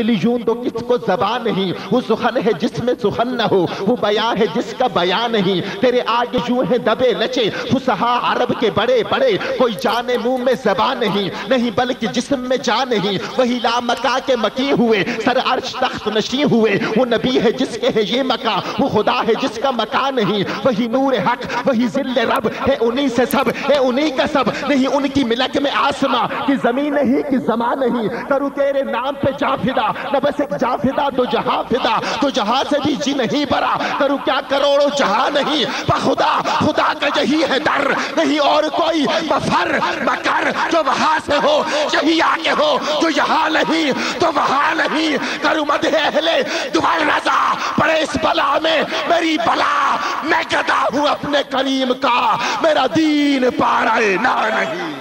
ملیون تو کس کو زبان نہیں، وہ سخن ہے جس میں سخن نہ ہو، وہ بیان ہے جس کا بیان نہیں، تیرے آگے یوں ہے دبے لچے فصحا عرب کے بڑے بڑے، کوئی جانے منہ میں زبان نہیں بلکہ جسم میں جان نہیں، وہی لامکا کے مکی ہوئے سر عرش تخت نشین ہوئے، وہ نبی ہے جس کے ہے یہ مکا، وہ خدا ہے جس کا مکان نہیں، وہی نور حق وہی ذل رب ہے، انہی سے سب ہے انہی کا سب، نہیں ان کی ملک میں آسماں کی زمین نہیں کہ زمان نہیں، کروں تیرے نام پہ جا فدا، نہ بس ایک جا فدا تو جہاں فدا، تو جہاں سے بھی جی نہیں برا، کروں کیا کروڑوں جہاں نہیں، بخدا خدا کا یہی ہے در، نہیں اور کوئی مفر مکر جو وہاں سے ہو یہی آگے ہو، جو یہاں نہیں تو وہاں نہیں، کروں مدح اہل دوال رضا پڑے اس بلا میں میری بلا، میں گدا ہوں اپنے کریم کا، میرا دین پارائے نہ نہیں۔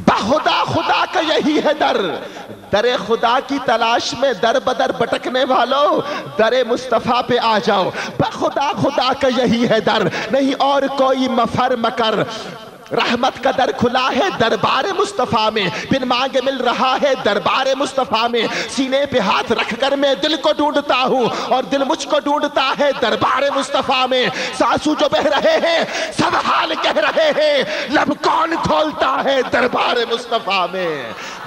بخدا خدا کا یہی ہے در، در خدا کی تلاش میں در بدر بٹکنے والوں در مصطفیٰ پہ آ جاؤ، بخدا خدا کا یہی ہے در، نہیں اور کوئی مفر مکر، رحمت کا در کھلا ہے دربار مصطفیٰ میں، بن مانگے مل رہا ہے دربار مصطفیٰ میں، سینے پہ ہاتھ رکھ کر میں دل کو ڈھونڈتا ہوں اور دل مجھ کو ڈھونڈتا ہے دربار مصطفیٰ میں، سانسو جو بہ رہے ہیں سب حال کہہ رہے ہیں، لب کون کھولتا ہے دربار مصطفیٰ میں،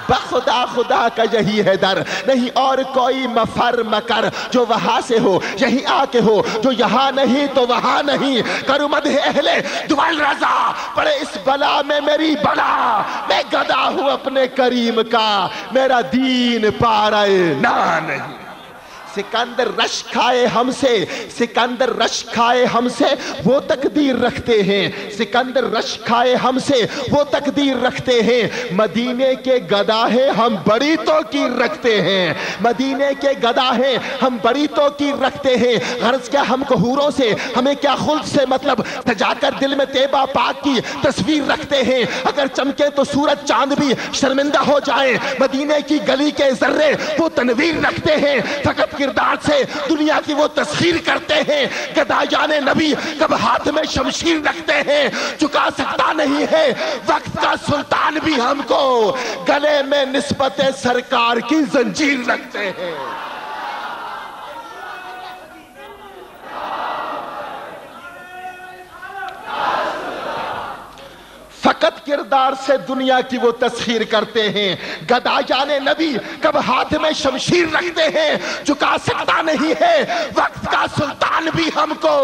بخدا خدا کا یہی ہے در، نہیں اور کوئی مفر مکر، جو وہاں سے ہو یہی آ کے ہو، جو یہاں نہیں تو وہاں نہیں، کروں مدح اہل دوال رضا پڑے اس بلا میں میری بلا، میں گدا ہوں اپنے کریم کا، میرا دین پارائے نہ نہیں۔ سکندر رش کھائے ہم سے، سکندر رش کھائے ہم سے وہ تقدیر رکھتے ہیں، سکندر رش کھائے ہم سے وہ تقدیر رکھتے ہیں، مدینے کے گدا ہیں ہم بڑی توقیر رکھتے ہیں، مدینے کے گدا ہیں ہم بڑی توقیر رکھتے ہیں، غرض کیا ہم کو حوروں سے ہمیں کیا خلد سے مطلب، سجا کر دل میں طیبہ پاک کی تصویر رکھتے ہیں، اگر چمکے تو سورج چاند بھی شرمندہ ہو جائے، مدینے کی گلی کے ذرے وہ تنویر رکھتے ہیں، فقط کردار سے دنیا کی وہ تسخیر کرتے ہیں، گدایان نبی کب ہاتھ میں شمشیر رکھتے ہیں، چکا سکتا نہیں ہے وقت کا سلطان بھی ہم کو، گلے میں نسبت سرکار کی زنجیر رکھتے ہیں۔ فقط کردار سے دنیا کی وہ تسخیر کرتے ہیں، گدایان نبی کب ہاتھ میں شمشیر رکھتے ہیں، چکا سکتا نہیں ہے وقت کا سلطان بھی ہم کو،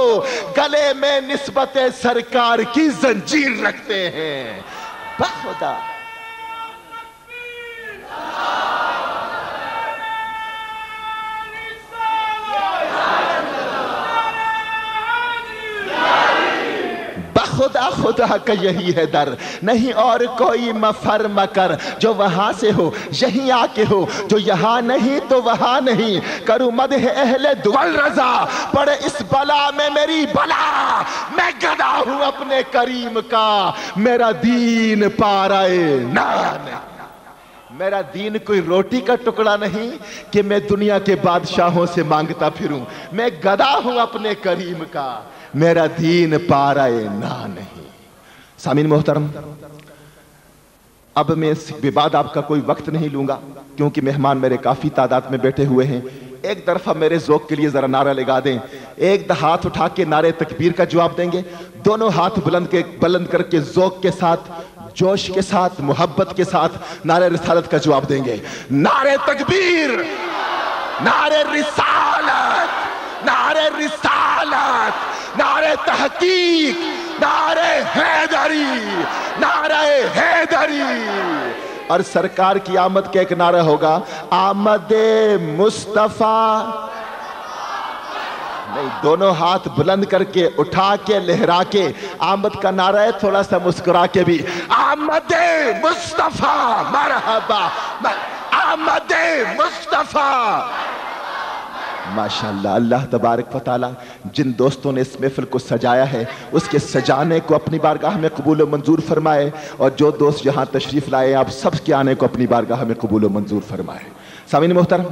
گلے میں نسبت سرکار کی زنجیر رکھتے ہیں، بخدا خدا خدا کا یہی ہے در، نہیں اور کوئی مفر مکر، جو وہاں سے ہو یہیں آ کے ہو، جو یہاں نہیں تو وہاں نہیں، کروں مدح اہل دوال رضا پڑے اس بلا میں میری بلا، میں گدا ہوں اپنے کریم کا، میرا دین پارائے نہ نہیں۔ میرا دین کوئی روٹی کا ٹکڑا نہیں کہ میں دنیا کے بادشاہوں سے مانگتا پھروں، میں گدا ہوں اپنے کریم کا، میرا دین پارائے نہ نہیں۔ سامعین محترم، اب میں اس کے بعد آپ کا کوئی وقت نہیں لوں گا کیونکہ مہمان میرے کافی تعداد میں بیٹھے ہوئے ہیں، ایک طرفہ میرے ذوق کے لیے ذرا نعرہ لگا دیں، ایک ہاتھ اٹھا کے نعرہ تکبیر کا جواب دیں گے، دونوں ہاتھ بلند کر کے ذوق کے ساتھ، جوش کے ساتھ، محبت کے ساتھ نعرہ رسالت کا جواب دیں گے۔ نعرہ تکبیر، نعرہ رسالت، نعرہ رسالت، نعرہ تحقیق، نعرہ حیدری، نعرہ حیدری، اور سرکار کی آمد کا ایک نعرہ ہوگا، آمد مصطفیٰ، نہیں دونوں ہاتھ بلند کر کے اٹھا کے لہرا کے، آمد کا نعرہ ہے تھوڑا سا مسکرا کے بھی، آمد مصطفیٰ مرحبا، آمد مصطفیٰ۔ ماشاءاللہ، اللہ تبارک و تعالیٰ جن دوستوں نے اس محفل کو سجایا ہے اس کے سجانے کو اپنی بارگاہ میں قبول و منظور فرمائے، اور جو دوست یہاں تشریف لائے آپ سب کے آنے کو اپنی بارگاہ میں قبول و منظور فرمائے۔ سامعین محترم،